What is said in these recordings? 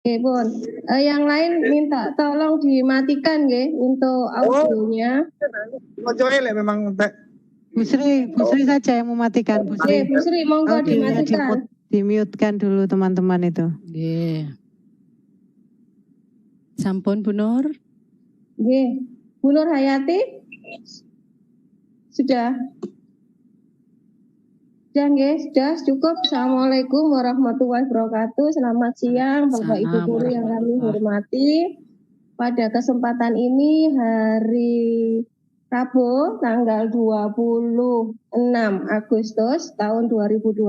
Oke, Bun. Yang lain minta tolong dimatikan nggih untuk audionya. Oke, memang Bu Sri saja yang mematikan. Bu Sri, Bu Sri monggo dimatikan. Di-mute-kan dulu teman-teman itu. Nggih. Sampun Bu Nur? Nggih. Bu Nur Hayati? Sudah? Sudah cukup. Assalamualaikum warahmatullahi wabarakatuh. Selamat siang Bapak Ibu guru yang kami hormati. Pada kesempatan ini hari Rabu tanggal 26 Agustus tahun 2020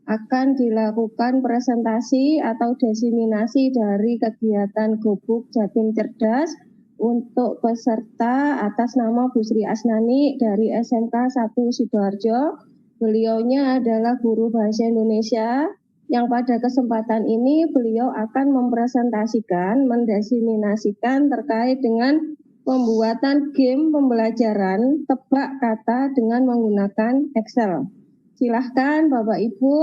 akan dilakukan presentasi atau diseminasi dari kegiatan Gubuk Jatim Cerdas untuk peserta atas nama Bu Sri Asnani dari SMK 1 Sidoarjo. Beliaunya adalah guru bahasa Indonesia yang pada kesempatan ini beliau akan mempresentasikan, mendiseminasikan terkait dengan pembuatan game pembelajaran tebak kata dengan menggunakan Excel. Silahkan Bapak Ibu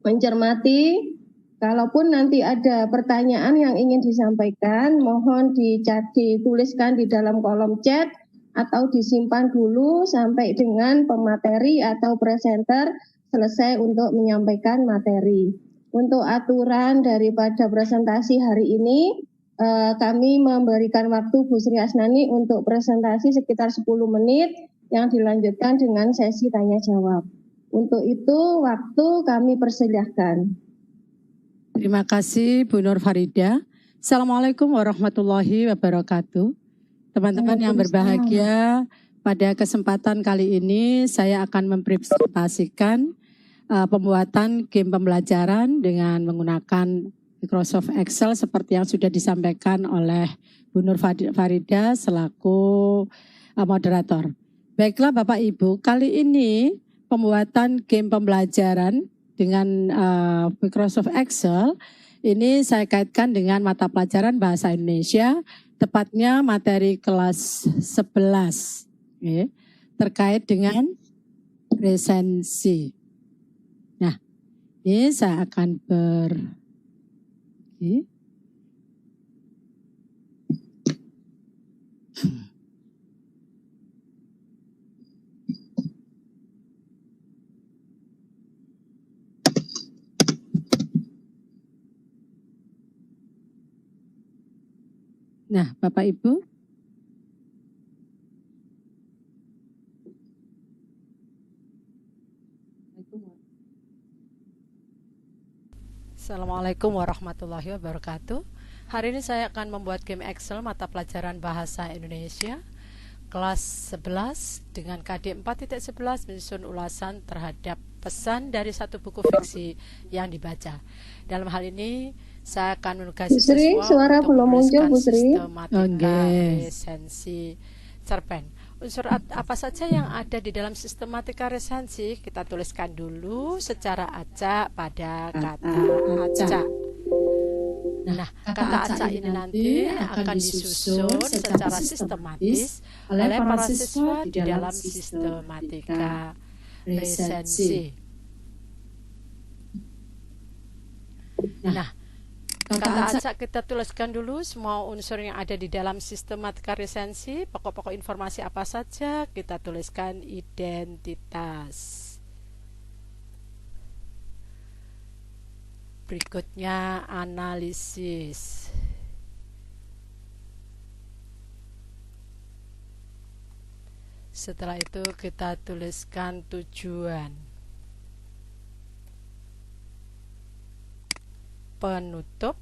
mencermati. Kalaupun nanti ada pertanyaan yang ingin disampaikan, mohon dituliskan di dalam kolom chat atau disimpan dulu sampai dengan pemateri atau presenter selesai untuk menyampaikan materi. Untuk aturan daripada presentasi hari ini, kami memberikan waktu Bu Sri Asnani untuk presentasi sekitar 10 menit yang dilanjutkan dengan sesi tanya jawab. Untuk itu waktu kami persilahkan. Terima kasih Bu Nur Farida. Assalamualaikum warahmatullahi wabarakatuh. Teman-teman yang berbahagia, pada kesempatan kali ini saya akan mempresentasikan pembuatan game pembelajaran dengan menggunakan Microsoft Excel seperti yang sudah disampaikan oleh Bu Nur Farida selaku moderator. Baiklah Bapak Ibu, kali ini pembuatan game pembelajaran dengan Microsoft Excel ini saya kaitkan dengan mata pelajaran bahasa Indonesia, tepatnya materi kelas 11 terkait dengan resensi. Nah, ini saya akan Nah, Bapak Ibu. Assalamualaikum warahmatullahi wabarakatuh. Hari ini saya akan membuat game Excel mata pelajaran bahasa Indonesia kelas 11 dengan KD 4.11 menyusun ulasan terhadap pesan dari satu buku fiksi yang dibaca. Dalam hal ini saya akan menugasi siswa suara untuk belum muncul, Bu Sri. Sistematika resensi cerpen. Unsur apa saja yang ada di dalam sistematika resensi kita tuliskan dulu secara acak pada kata acak. Nah, kata acak ini nanti akan disusun secara sistematis oleh para siswa di dalam sistematika resensi. Nah, kata acak kita tuliskan dulu semua unsur yang ada di dalam sistematika resensi. Pokok-pokok informasi apa saja kita tuliskan identitas. Berikutnya analisis. Setelah itu kita tuliskan tujuan. Penutup.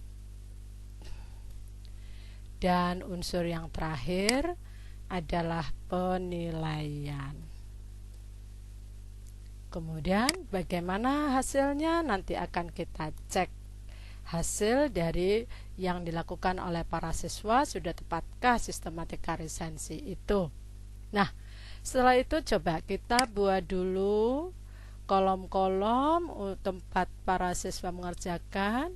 Dan unsur yang terakhir adalah penilaian. Kemudian bagaimana hasilnya nanti akan kita cek hasil dari yang dilakukan oleh para siswa, sudah tepatkah sistematika resensi itu. Nah, setelah itu coba kita buat dulu kolom-kolom tempat para siswa mengerjakan,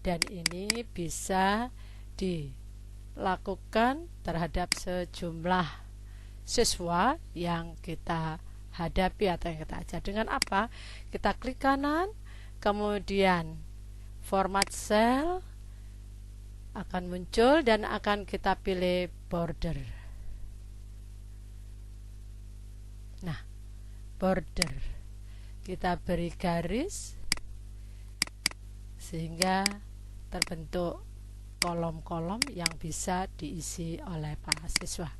dan ini bisa dilakukan terhadap sejumlah siswa yang kita hadapi atau yang kita ajar. Dengan apa? Kita klik kanan, kemudian format cell, akan muncul dan akan kita pilih border. Nah, border kita beri garis sehingga terbentuk kolom-kolom yang bisa diisi oleh para siswa.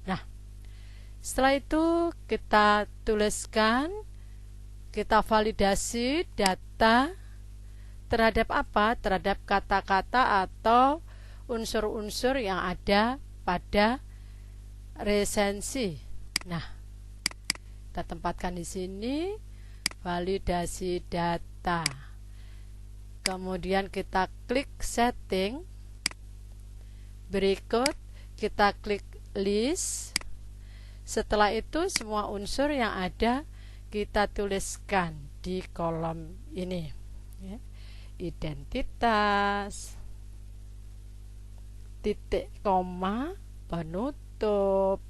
Nah, setelah itu kita tuliskan, kita validasi data terhadap apa? Terhadap kata-kata atau unsur-unsur yang ada pada resensi. Nah, kita tempatkan di sini validasi data. Kemudian kita klik setting. Berikut kita klik list. Setelah itu semua unsur yang ada kita tuliskan di kolom ini. Ya. Identitas, titik koma, penutup.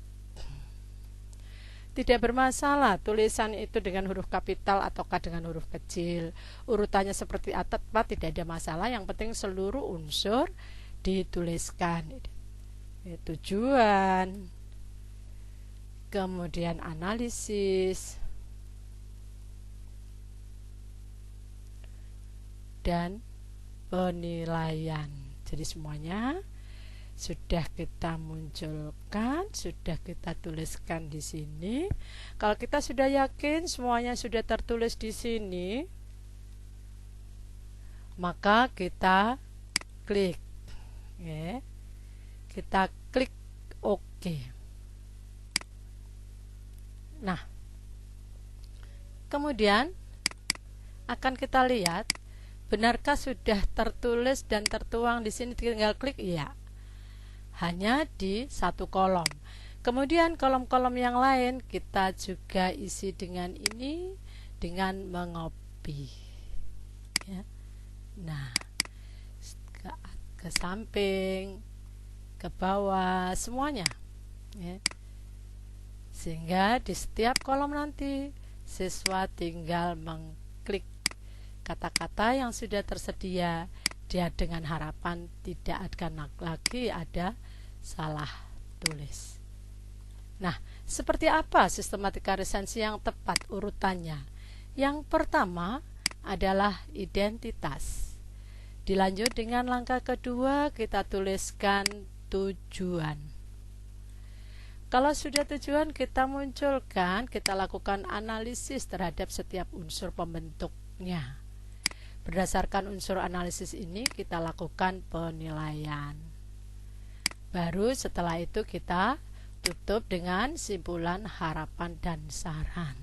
Tidak bermasalah tulisan itu dengan huruf kapital ataukah dengan huruf kecil. Urutannya seperti apa tidak ada masalah. Yang penting seluruh unsur dituliskan. Tujuan, kemudian analisis, dan penilaian. Jadi semuanya sudah kita munculkan, sudah kita tuliskan di sini. Kalau kita sudah yakin semuanya sudah tertulis di sini, maka kita klik, ya. Kita klik OK. Nah, kemudian akan kita lihat benarkah sudah tertulis dan tertuang di sini. Tinggal klik iya. Hanya di satu kolom. Kemudian kolom-kolom yang lain kita juga isi dengan ini, dengan mengopi. Ya. Nah, ke samping, ke bawah, semuanya. Ya. Sehingga di setiap kolom nanti siswa tinggal mengklik kata-kata yang sudah tersedia. Dia dengan harapan tidak akan lagi ada salah tulis. Nah, seperti apa sistematika resensi yang tepat urutannya? Yang pertama adalah identitas. Dilanjut dengan langkah kedua, kita tuliskan tujuan. Kalau sudah tujuan kita munculkan, kita lakukan analisis terhadap setiap unsur pembentuknya. Berdasarkan unsur analisis ini kita lakukan penilaian. Baru setelah itu kita tutup dengan simpulan, harapan, dan saran.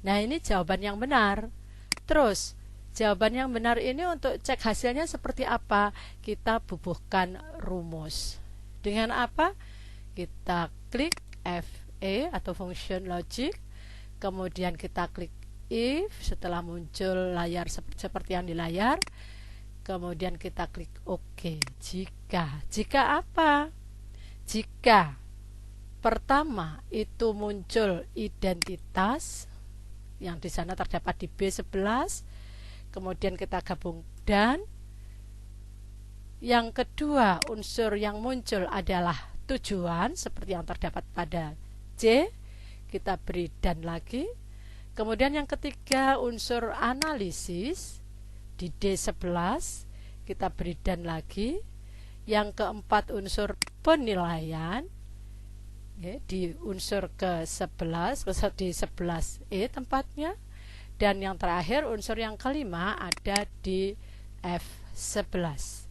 Nah, ini jawaban yang benar. Terus jawaban yang benar ini untuk cek hasilnya seperti apa? Kita bubuhkan rumus. Dengan apa? Kita klik FE atau function logic. Kemudian kita klik if setelah muncul layar seperti yang di layar. Kemudian kita klik OK. Jika apa? Jika pertama itu muncul identitas yang di sana terdapat di B11, kemudian kita gabung dan yang kedua unsur yang muncul adalah tujuan seperti yang terdapat pada C, kita beri dan lagi. Kemudian yang ketiga unsur analisis di D11 kita beri dan lagi. Yang keempat unsur penilaian ya, di unsur ke-11 di 11E tempatnya. Dan yang terakhir unsur yang kelima ada di F11.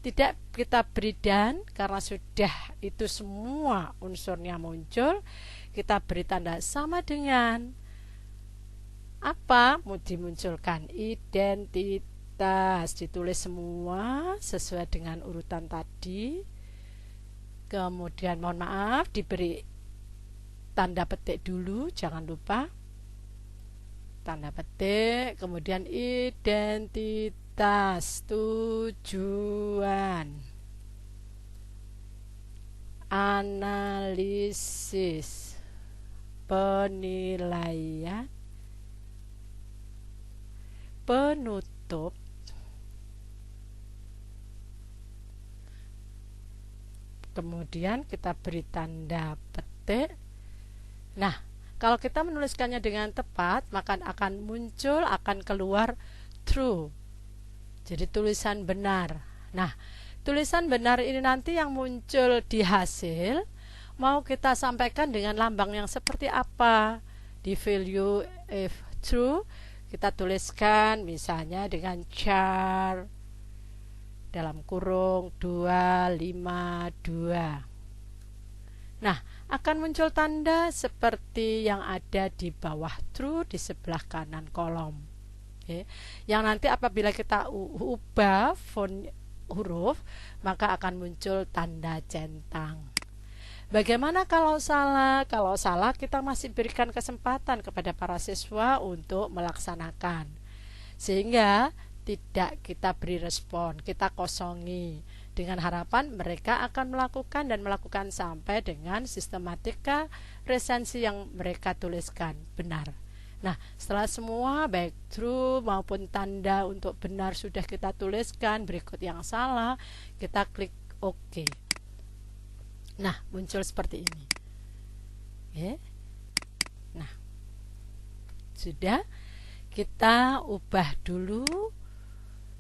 Tidak kita beri dan karena sudah itu semua unsurnya muncul, kita beri tanda sama dengan apa mau dimunculkan identitas, ditulis semua sesuai dengan urutan tadi. Kemudian mohon maaf diberi tanda petik dulu, jangan lupa tanda petik, kemudian identitas, tujuan, analisis, penilaian, penutup, kemudian kita beri tanda petik. Nah, kalau kita menuliskannya dengan tepat, maka akan muncul, akan keluar true. Jadi tulisan benar. Nah, tulisan benar ini nanti yang muncul di hasil mau kita sampaikan dengan lambang yang seperti apa. Di value if true kita tuliskan misalnya dengan char dalam kurung 252. Nah, akan muncul tanda seperti yang ada di bawah true di sebelah kanan kolom. Oke. Yang nanti apabila kita ubah font huruf, maka akan muncul tanda centang. Bagaimana kalau salah? Kalau salah kita masih berikan kesempatan kepada para siswa untuk melaksanakan. Sehingga tidak kita beri respon, kita kosongi dengan harapan mereka akan melakukan sampai dengan sistematika resensi yang mereka tuliskan benar. Nah, setelah semua baik true maupun tanda untuk benar sudah kita tuliskan, berikut yang salah, kita klik OK. Nah, muncul seperti ini. Oke. Nah, sudah, kita ubah dulu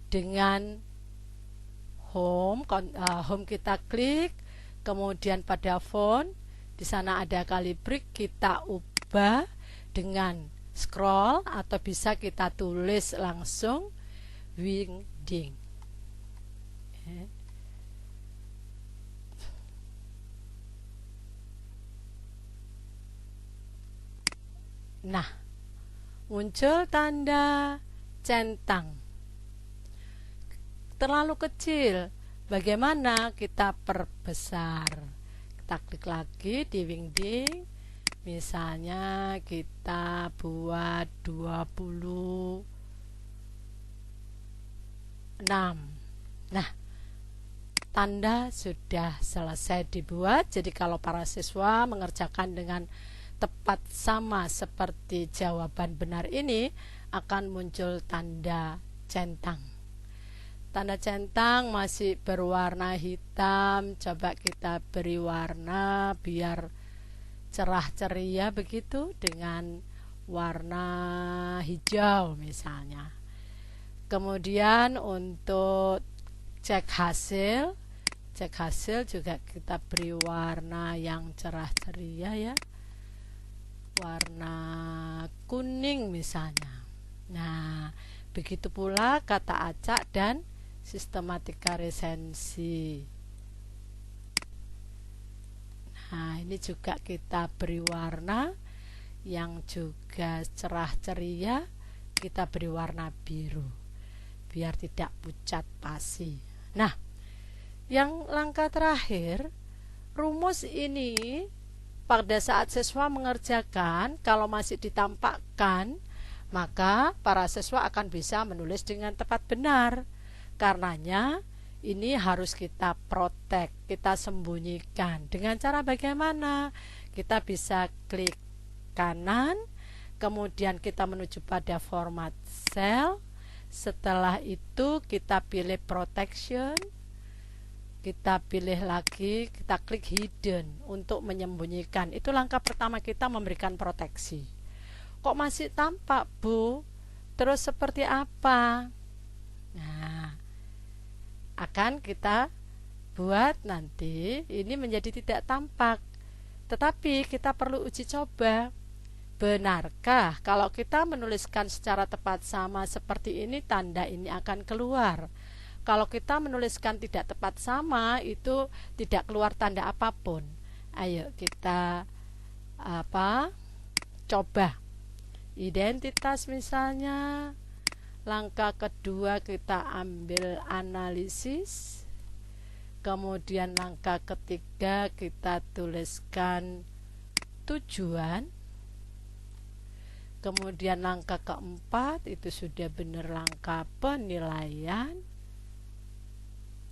dengan home kita klik, kemudian pada font di sana ada kalibrik, kita ubah dengan scroll atau bisa kita tulis langsung Wingding. Nah, muncul tanda centang. Terlalu kecil, bagaimana kita perbesar? Kita klik lagi di Wingding, misalnya kita buat 26. Nah, tanda sudah selesai dibuat. Jadi kalau para siswa mengerjakan dengan tepat sama seperti jawaban benar ini, akan muncul tanda centang. Tanda centang masih berwarna hitam, coba kita beri warna biar cerah ceria begitu dengan warna hijau misalnya. Kemudian untuk cek hasil juga kita beri warna yang cerah ceria ya, warna kuning misalnya. Nah, begitu pula kata acak dan sistematika resensi. Nah, ini juga kita beri warna yang juga cerah ceria, kita beri warna biru biar tidak pucat pasi. Nah, yang langkah terakhir, rumus ini pada saat siswa mengerjakan, kalau masih ditampakkan, maka para siswa akan bisa menulis dengan tepat benar. Karenanya ini harus kita protect, kita sembunyikan. Dengan cara bagaimana? Kita bisa klik kanan, kemudian kita menuju pada format cell. Setelah itu kita pilih protection, kita pilih lagi, kita klik hidden untuk menyembunyikan. Itu langkah pertama kita memberikan proteksi. Kok masih tampak, Bu? Terus seperti apa? Nah, akan kita buat nanti ini menjadi tidak tampak. Tetapi kita perlu uji coba. Benarkah kalau kita menuliskan secara tepat sama seperti ini, tanda ini akan keluar? Kalau kita menuliskan tidak tepat sama, itu tidak keluar tanda apapun. Ayo kita coba. Identitas misalnya. Langkah kedua kita ambil analisis. Kemudian langkah ketiga kita tuliskan tujuan. Kemudian langkah keempat itu sudah benar langkah penilaian.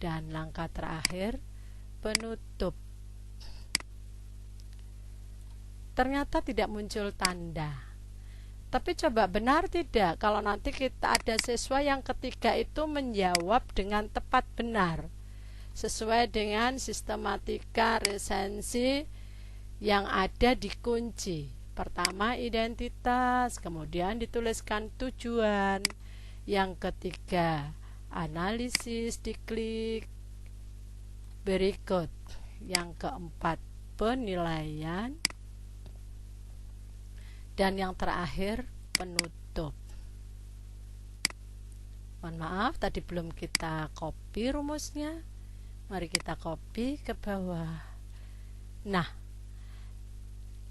Dan langkah terakhir penutup. Ternyata tidak muncul tanda. Tapi coba benar tidak kalau nanti kita ada siswa yang ketiga itu menjawab dengan tepat benar. sesuai dengan sistematika resensi yang ada di kunci. Pertama identitas, kemudian dituliskan tujuan. Yang ketiga analisis, diklik berikut. Yang keempat penilaian, dan yang terakhir penutup. Mohon maaf tadi belum kita copy rumusnya. Mari kita copy ke bawah. Nah,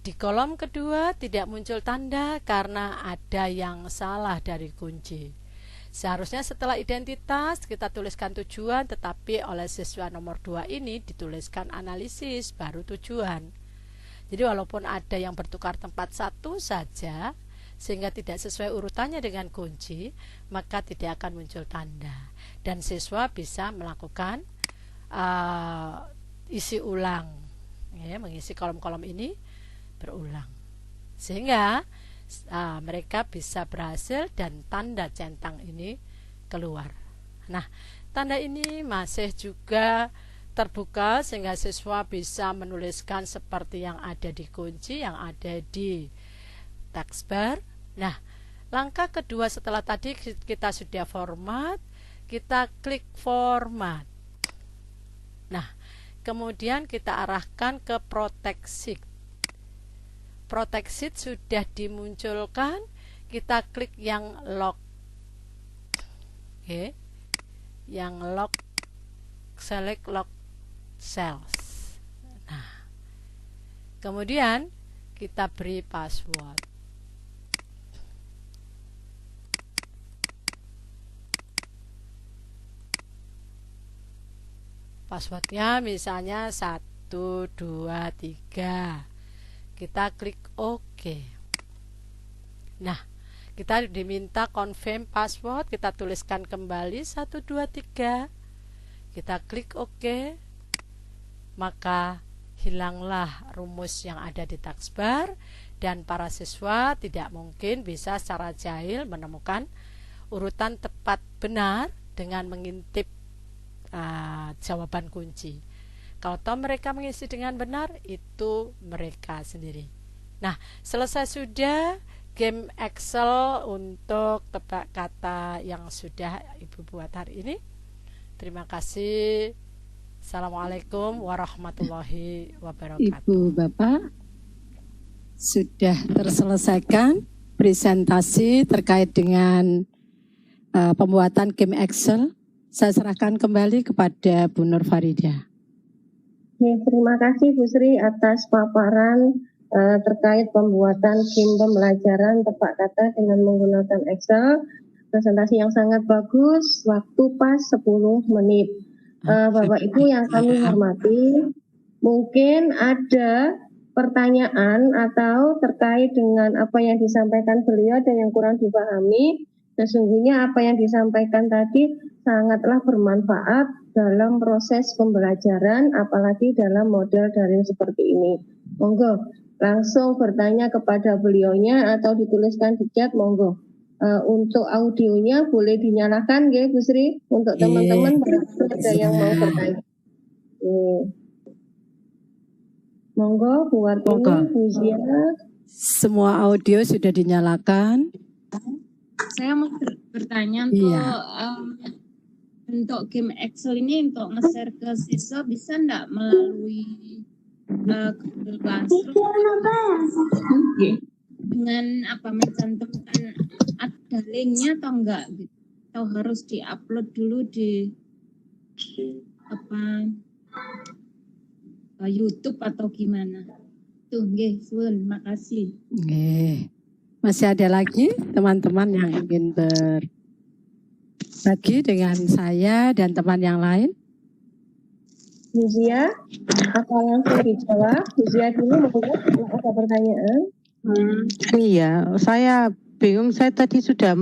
di kolom kedua tidak muncul tanda karena ada yang salah dari kunci. Seharusnya setelah identitas kita tuliskan tujuan, tetapi oleh siswa nomor 2 ini dituliskan analisis baru tujuan. Jadi walaupun ada yang bertukar tempat satu saja sehingga tidak sesuai urutannya dengan kunci, maka tidak akan muncul tanda dan siswa bisa melakukan isi ulang, ya, mengisi kolom-kolom ini berulang sehingga mereka bisa berhasil dan tanda centang ini keluar. Nah, tanda ini masih juga terbuka sehingga siswa bisa menuliskan seperti yang ada di kunci, yang ada di taskbar. Nah, langkah kedua setelah tadi kita sudah format, kita klik format. Nah, kemudian kita arahkan ke protect sheet. Protect sheet sudah dimunculkan, kita klik yang lock. Oke. Yang lock, select lock cells. Nah, kemudian kita beri password. Passwordnya misalnya 1, 2, 3. Kita klik OK. Nah, kita diminta confirm password, kita tuliskan kembali 1, 2, 3. Kita klik OK. Maka hilanglah rumus yang ada di taskbar dan para siswa tidak mungkin bisa secara jahil menemukan urutan tepat benar dengan mengintip jawaban kunci. Kalau toh mereka mengisi dengan benar, itu mereka sendiri. Nah, selesai sudah game Excel untuk tebak kata yang sudah Ibu buat hari ini. Terima kasih. Assalamualaikum warahmatullahi wabarakatuh. Ibu Bapak, sudah terselesaikan presentasi terkait dengan pembuatan game Excel. Saya serahkan kembali kepada Bu Nur Farida. Terima kasih Bu Sri atas paparan terkait pembuatan game pembelajaran tebak kata dengan menggunakan Excel. Presentasi yang sangat bagus, waktu pas 10 menit. Bapak Ibu yang kami hormati, mungkin ada pertanyaan atau terkait dengan apa yang disampaikan beliau dan yang kurang dipahami. Sesungguhnya apa yang disampaikan tadi sangatlah bermanfaat dalam proses pembelajaran, apalagi dalam model daring seperti ini. Monggo, langsung bertanya kepada beliaunya atau dituliskan di chat, monggo. Untuk audionya boleh dinyalakan ya Bu Sri, untuk teman-teman ada yang mau bertanya. Monggo, Bu Wartini, Bu Zia. Semua audio sudah dinyalakan. Saya mau bertanya untuk game Excel ini untuk nge-share ke siswa bisa enggak melalui Google Classroom dengan mencantumkan ada linknya atau enggak gitu, atau harus diupload dulu di YouTube atau gimana? Tuh, terima kasih. Masih ada lagi teman-teman yang ingin berbagi dengan saya dan teman yang lain? Bu Zia, apa langsung dijawab? Bu Zia dulu mungkin ada pertanyaan. Iya, saya bingung. Saya tadi sudah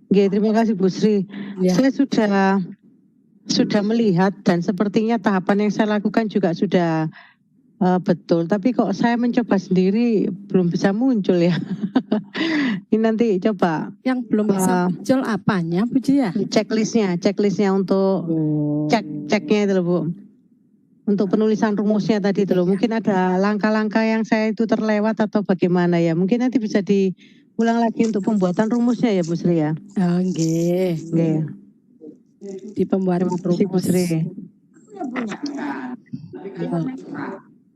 terima kasih Bu Sri. Ya. Saya sudah melihat dan sepertinya tahapan yang saya lakukan juga sudah betul, tapi kok saya mencoba sendiri belum bisa muncul ya. Ini nanti coba Yang belum bisa muncul apanya, Bu Jia? checklistnya untuk ceknya itu loh Bu. Untuk penulisan rumusnya tadi itu loh. Mungkin ada langkah-langkah yang saya itu terlewat atau bagaimana ya. Mungkin nanti bisa diulang lagi untuk pembuatan rumusnya ya Bu Sri ya. Oh, nggih. Nggih. Di pembuatan Terima kasih, Bu rumus. Sri.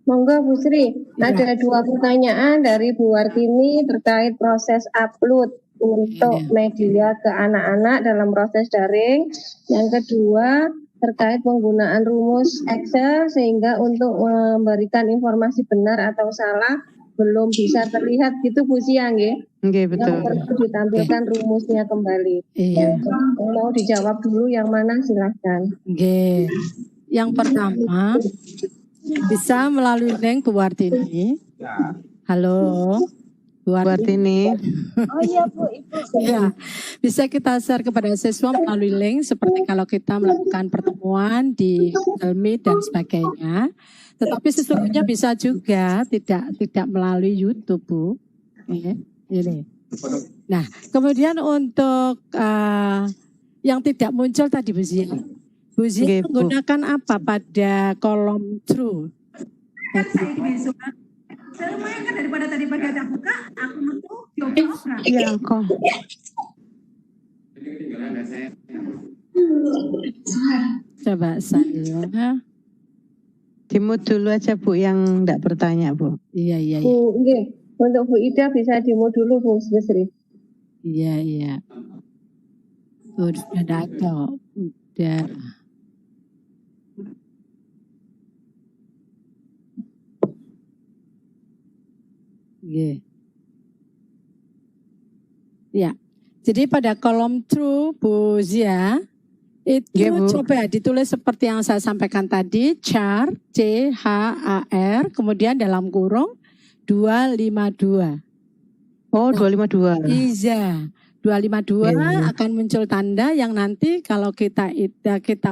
Monggo Bu Sri, ada 2 pertanyaan dari Bu Wartini terkait proses upload untuk media ke anak-anak dalam proses daring. Yang kedua terkait penggunaan rumus Excel sehingga untuk memberikan informasi benar atau salah belum bisa terlihat gitu Bu Sia nggih. Nggih, Yang betul. perlu ditampilkan rumusnya kembali. Iya. Mau dijawab dulu yang mana silahkan. Nggih. Yang pertama bisa melalui link Bu Wartini. Halo. Bu Wartini. Oh iya Bu, Ibu. Ya, bisa kita share kepada siswa melalui link seperti kalau kita melakukan pertemuan di Google Meet dan sebagainya. Tetapi sesungguhnya bisa juga tidak melalui YouTube, Bu. Ini. Nah, kemudian untuk yang tidak muncul tadi Bu Zia. Bu Zia menggunakan apa pada kolom true? Saya lumayan kan daripada tadi pagi ada buka, aku nutup, Iya kok. Coba saya. Dimut dulu aja Bu yang enggak bertanya Bu. Iya. Bu, nggih. Untuk Bu Ida bisa dimut dulu Bu Sri. Iya. Udah ada kok. Udah. Ya, jadi pada kolom true Bu Zia itu coba ditulis seperti yang saya sampaikan tadi, char CHAR kemudian dalam kurung 252. Oh, 252. Iya, 252 akan muncul tanda yang nanti kalau kita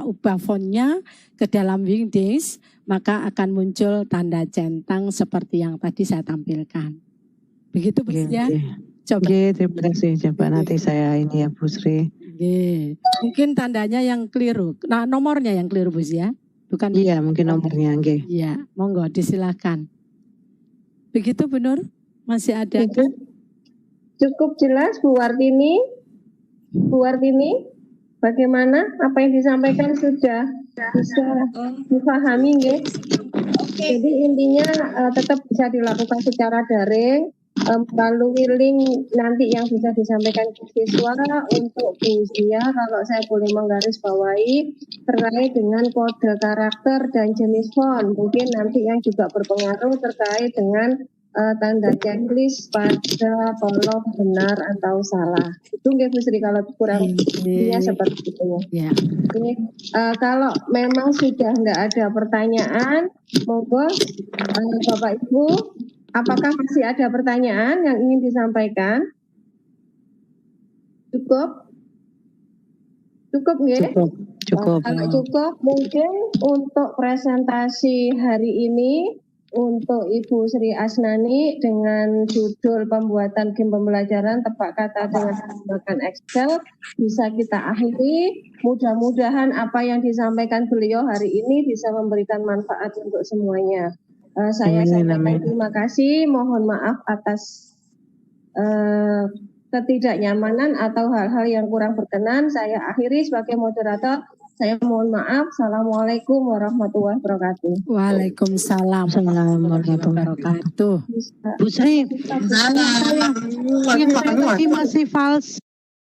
ubah fontnya ke dalam Wingdings, maka akan muncul tanda centang seperti yang tadi saya tampilkan. Begitu Bu Zia? Coba. Terima kasih. Coba nanti saya ini ya Bu Sri. Mungkin tandanya yang keliru. Nah, nomornya yang keliru Bu Zia. Bukan? Iya, mungkin nomornya. Iya, monggo disilakan. Begitu Bu Nur? Masih ada kan? Cukup jelas Bu Wartini? Bu Wartini, bagaimana? Apa yang disampaikan sudah bisa dipahami nggih? Jadi intinya tetap bisa dilakukan secara daring melalui link nanti yang bisa disampaikan ke siswa untuk Bu Zia, kalau saya boleh menggarisbawahi terkait dengan kode karakter dan jenis font. Mungkin nanti yang juga berpengaruh terkait dengan tanda checklist pada kolom benar atau salah. Itu nggih Bu Sri kalau kurang lebihnya seperti itu. Ya. Ini kalau memang sudah enggak ada pertanyaan, monggo Bapak Ibu, apakah masih ada pertanyaan yang ingin disampaikan? Cukup? Cukup nggih? Cukup. Kalau cukup, mungkin untuk presentasi hari ini untuk Ibu Sri Asnani dengan judul pembuatan game pembelajaran tepat kata dengan menggunakan Excel bisa kita akhiri. Mudah-mudahan apa yang disampaikan beliau hari ini bisa memberikan manfaat untuk semuanya. Saya sampaikan terima kasih, mohon maaf atas ketidaknyamanan atau hal-hal yang kurang berkenan. Saya akhiri sebagai moderator. Saya mohon maaf. Assalamualaikum warahmatullahi wabarakatuh. Waalaikumsalam warahmatullahi wabarakatuh. Bu Sri, masih fals.